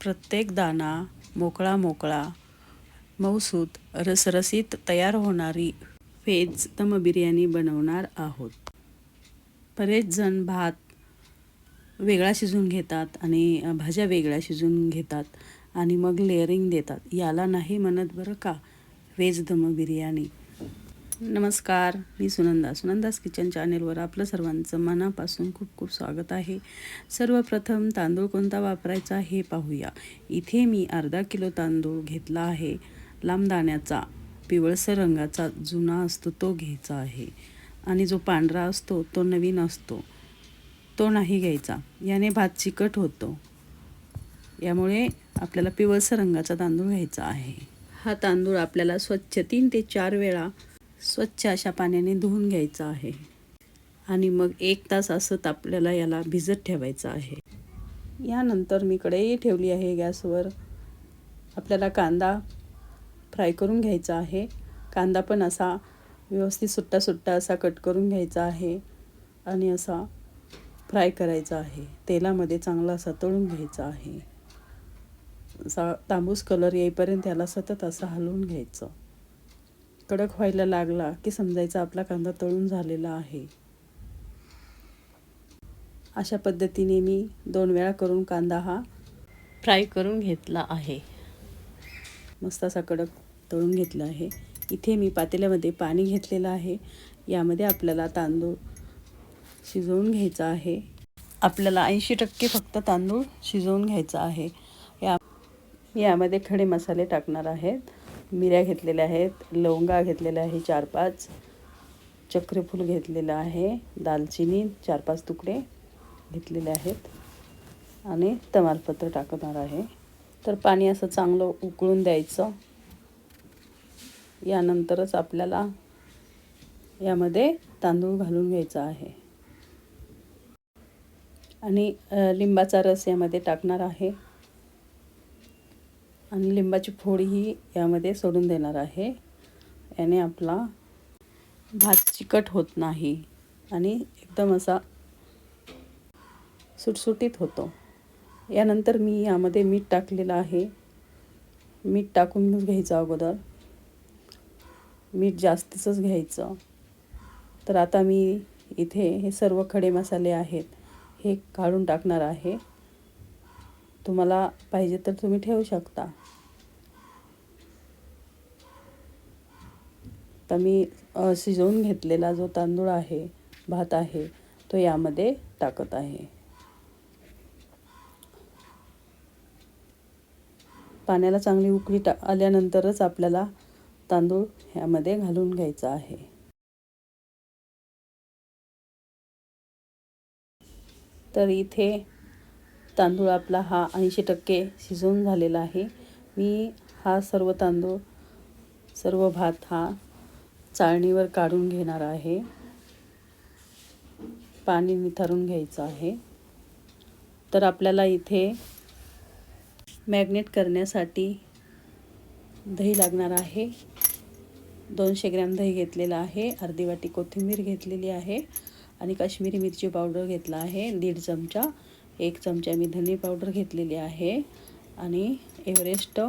प्रत्येक दाणा मोकळा मोकळा, मऊसूत, रसरशीत तयार होणारी व्हेज दम बिर्याणी बनवणार आहोत. बरेच जण भात वेगळा शिजवून घेतात आणि भाज्या वेगळ्या शिजवून घेतात आणि मग लेअरिंग देतात. याला नाही म्हणत बरं का व्हेज दम बिर्याणी. नमस्कार, मी सुनंदास किचन चॅनेलवर आपलं सर्वांचं मनापासून खूप खूप स्वागत आहे. सर्वप्रथम तांदूळ कोणता वापरायचा हे पाहूया. इथे मी अर्धा किलो तांदूळ घेतला आहे. लांब दाण्याचा, पिवळसर रंगाचा जुना असतो तो घ्यायचा आहे आणि जो पांढरा असतो तो नवीन असतो तो नाही घ्यायचा. याने भात चिकट होतो. यामुळे आपल्याला पिवळसर रंगाचा तांदूळ घ्यायचा आहे. हा तांदूळ आपल्याला स्वच्छ 3 ते 4 वेळा स्वच्छ अशा पाण्याने धुवून घ्यायचा आहे आणि मग 1 तास असं आपल्याला याला भिजत ठेवायचं आहे. यानंतर मी कढई ठेवली आहे गॅसवर. आपल्याला कांदा फ्राय करून घ्यायचा आहे. कांदा पण असा व्यवस्थित सुट्टा असा कट करून घ्यायचा आहे आणि असा फ्राय करायचा आहे. तेलामध्ये चांगला असा तळून घ्यायचा आहे. असा तांबूस कलर येईपर्यंत त्याला सतत असं हलवून घ्यायचं. कडक व्हायला लागला की समजायचं आपला कांदा तळून झालेला आहे. अशा पद्धतीने मी 2 वेळा करून कांदा हा फ्राय करून घेतला आहे. मस्त असा कडक तळून घेतला आहे. इथे मी पातेल्यामध्ये पाणी घेतलेलं आहे. यामध्ये आपल्याला तांदूळ शिजवून घ्यायचा आहे. आपल्याला 80% फक्त तांदूळ शिजवून घ्यायचा आहे. यामध्ये खडे मसाले टाकणार आहेत. मिऱ्या घेतलेल्या आहेत, लवंगा घेतलेल्या आहे 4-5, चक्रफूल घेतलेलं आहे, दालचिनी 4-5 तुकडे घेतलेले आहेत आणि तमालपत्र टाकणार आहे. तर पाणी असं चांगलं उकळून द्यायचं. यानंतरच आपल्याला यामध्ये तांदूळ घालून घ्यायचा आहे आणि लिंबाचा रस यामध्ये टाकणार आहे आणि लिंबाची फोड ही यामध्ये सोडून देणार आहे. याने आपला भात चिकट होत नाही आणि एकदम असा सुटसुटीत होतो. यानंतर मी यामध्ये मीठ टाकलेलं आहे. मीठ टाकून घ्यायचं अगोदर. मीठ जास्तीचंच घ्यायचं. तर आता मी इथे हे सर्व खडे मसाले आहेत हे काढून टाकणार आहे. तुम्हाला पाहिजे तर तुम्ही ठेवू शकता. तर मी शिजवून घेतलेला जो तांदूळ आहे, भात आहे, तो यामध्ये टाकत आहे. पाण्याला चांगली उकळी आल्यानंतरच आपल्याला तांदूळ यामध्ये घालून घ्यायचा आहे. तर इथे तांदूळ आपला हा 80% शिजवून झालेला आहे. मी हा सर्व तांदूळ, सर्व भात हा चाळणीवर काढून घेणार आहे. पाणी निथरून घ्यायचं आहे. तर आपल्याला इथे मॅग्नेट करण्यासाठी दही लागणार आहे. 200 ग्रॅम दही घेतलेला आहे. अर्धी वाटी कोथिंबीर घेतलेली आहे आणि काश्मीरी मिरची पावडर घेतला आहे 1.5 चमचा. 1 चमचा मी धने पावडर घेतलेली आहे आणि एव्हरेस्ट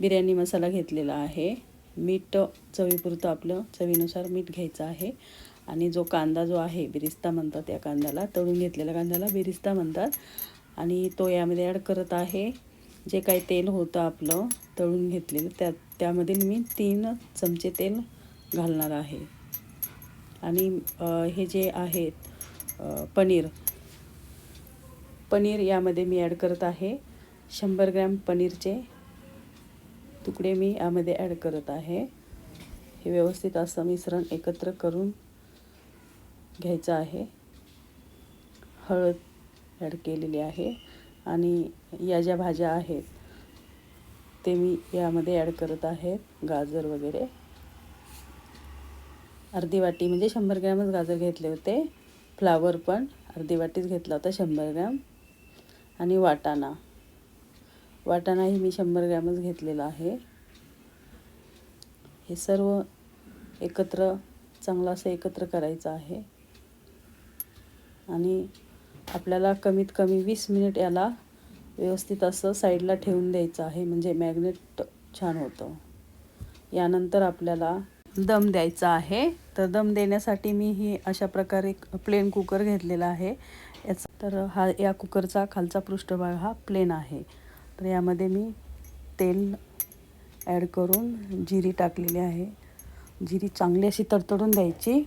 बिर्याणी मसाला घेतलेला आहे. मीठ चवीपुरतं आपलं चवीनुसार मीठ घ्यायचं आहे आणि जो कांदा जो आहे बिरिस्ता म्हणतात, या कांद्याला तळून घेतलेल्या कांद्याला बिरिस्ता म्हणतात आणि तो यामध्ये ॲड करत आहे. जे काही तेल होतं आपलं तळून घेतलेलं त्यामधील मी 3 चमचे तेल घालणार आहे आणि हे जे आहेत पनीर यामध्ये मी ॲड करत आहे. 100 ग्रॅम पनीरचे तुकडे मी यामध्ये ॲड करत आहे. हे व्यवस्थित असं मिश्रण एकत्र करून घ्यायचं आहे. हळद ॲड केलेली आहे आणि या ज्या भाज्या आहेत ते मी यामध्ये ॲड करत आहे. गाजर वगैरे अर्धी वाटी, म्हणजे 100 ग्रॅमच गाजर घेतले होते. फ्लावर पण अर्धी वाटीच घेतला होता 100 ग्रॅम आणि वाटाणाही मी 100 ग्रॅमच घेतलेला आहे. हे सर्व चांगलं असं एकत्र करायचं आहे आणि आपल्याला कमीत कमी 20 मिनिट याला व्यवस्थित असं साईडला ठेवून द्यायचं आहे, म्हणजे मॅग्नेट छान होतं. यानंतर आपल्याला दम द्यायचा आहे. तर दम देण्यासाठी मी ही अशा प्रकारे प्लेन कुकर घेतलेला आहे. तर या कुकरचा खालचा पृष्ठभाग हा प्लेन आहे. तर यामध्ये मी तेल ॲड करून जिरी टाकलेली आहे. जिरी चांगली अशी तडतडून द्यायची.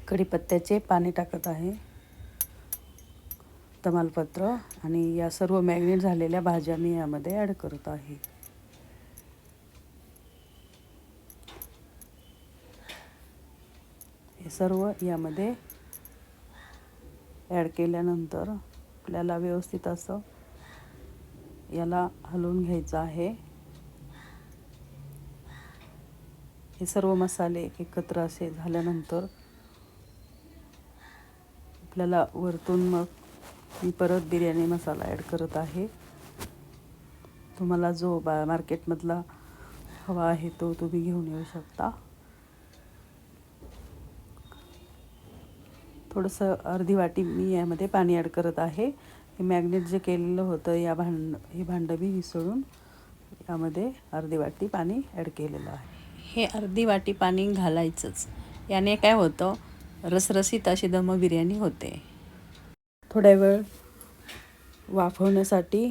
कढीपत्त्याचे पाने टाकत आहे, तमालपत्र, आणि या सर्व मॅग्नेट झालेल्या भाज्या मी यामध्ये ॲड करत आहे. हे सर्व यामध्ये ॲड केल्यानंतर आपल्याला व्यवस्थित असं याला हलवून घ्यायचं आहे. हे सर्व मसाले एकत्र असे झाल्यानंतर आपल्याला वरतून मग मी परत बिर्याणी मसाला ॲड करत आहे. तुम्हाला जो मार्केटमधला हवा आहे तो तुम्ही घेऊन येऊ शकता. थोडंसं अर्धी वाटी मी यामध्ये पाणी ॲड करत आहे. हे मॅग्नेट जे केलेलं होतं हे भांडं मी मिसळून यामध्ये अर्धी वाटी पाणी ॲड केलेलं आहे. हे अर्धी वाटी पाणी घालायचंच. याने काय होतं, रसरशीत अशी दम बिर्याणी होते. थोड्या वेळ वाफवण्यासाठी,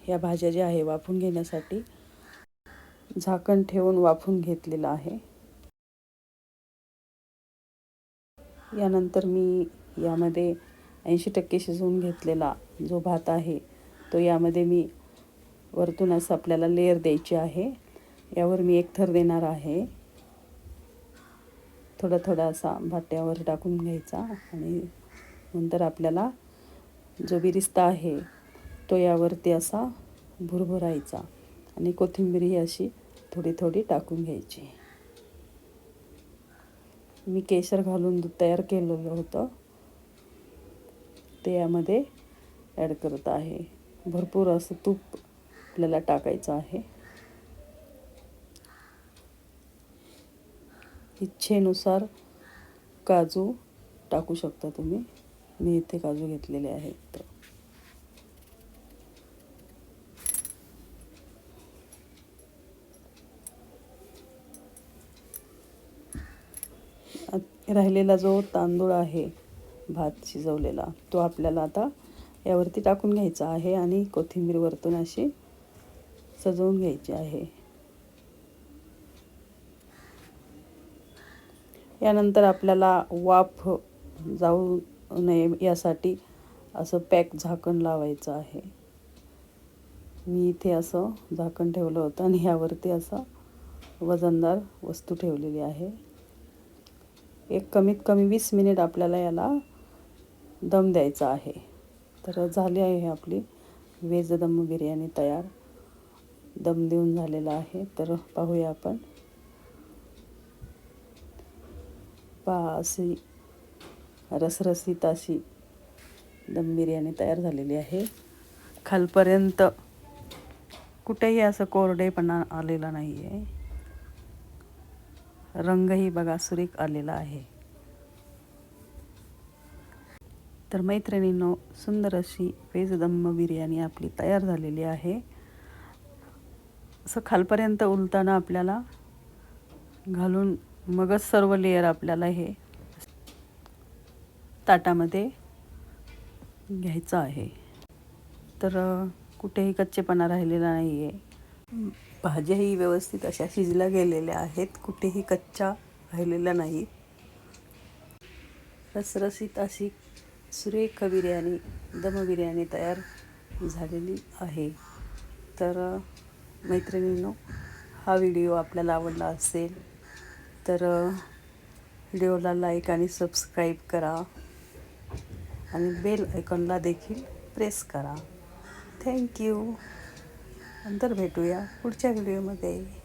या भाज्या ज्या आहे वाफवून घेण्यासाठी झाकण ठेवून वाफवून घेतलेलं आहे. यानंतर मी यामध्ये 80% शिजवून घेतलेला जो भात आहे तो यामध्ये मी वरतून असं आपल्याला लेयर द्यायची आहे. यावर मी एक थर देणार आहे. थोडा थोडा असा भाट्यावर टाकून घ्यायचा आणि नंतर आपल्याला जो बिरिस्ता आहे तो यावरती असा भुरभुरायचा आणि कोथिंबीर ही अशी थोडी थोडी टाकून घ्यायची. मी केशर घालून दूध तयार केलेलं होतं ते यामध्ये ॲड करत आहे. भरपूर असं तूप आपल्याला टाकायचं आहे. इच्छेनुसार काजू टाकू शकता तुम्ही. मी इथे काजू घेतलेले आहेत. राहिलेला जो तांदूळ आहे भात शिजवलेला तो आपल्याला आता यावरती टाकून घ्यायचा आहे आणि कोथिंबीर वरतून अशी सजवून घ्यायची आहे. यानंतर आपल्याला वाफ जाऊ नये यासाठी असं पॅक झाकण लावायचं आहे. मी इथे असं झाकण ठेवलं होतं आणि यावरती असं वजनदार वस्तू ठेवलेली आहे. एक कमीत कमी 20 मिनिट आपल्याला याला दम द्यायचा आहे. तर झाली आहे आपली व्हेज दम बिर्याणी तयार. दम देऊन झालेला आहे. तर पाहूया आपण. अशी रसरशीत अशी दम बिर्याणी तयार झालेली आहे. खालपर्यंत कुठेही असं कोरडेपणा आलेला नाही आहे. रंगही बघा सुरेख आलेला आहे. तर मैत्रिणींनो, सुंदर अशी व्हेज दम बिर्याणी आपली तयार झालेली आहे. असं खालपर्यंत उलताना आपल्याला घालून मगच सर्व लेयर आपल्याला हे ताटामध्ये घ्यायचं आहे. तर कुठेही कच्चेपणा राहिलेला नाही आहे. भाज्याही व्यवस्थित अशा शिजल्या गेलेल्या आहेत. कुठेही कच्च्या राहिलेल्या नाही. रसरशीत अशी सुरेख बिर्याणी, दम बिर्याणी तयार झालेली आहे. तर मैत्रिणींनो, हा व्हिडिओ आपल्याला आवडला असेल तर व्हिडिओला लाईक आणि सबस्क्राईब करा आणि बेल आयकॉनला देखील प्रेस करा. थँक्यू. नंतर भेटूया पुढच्या व्हिडिओमध्ये.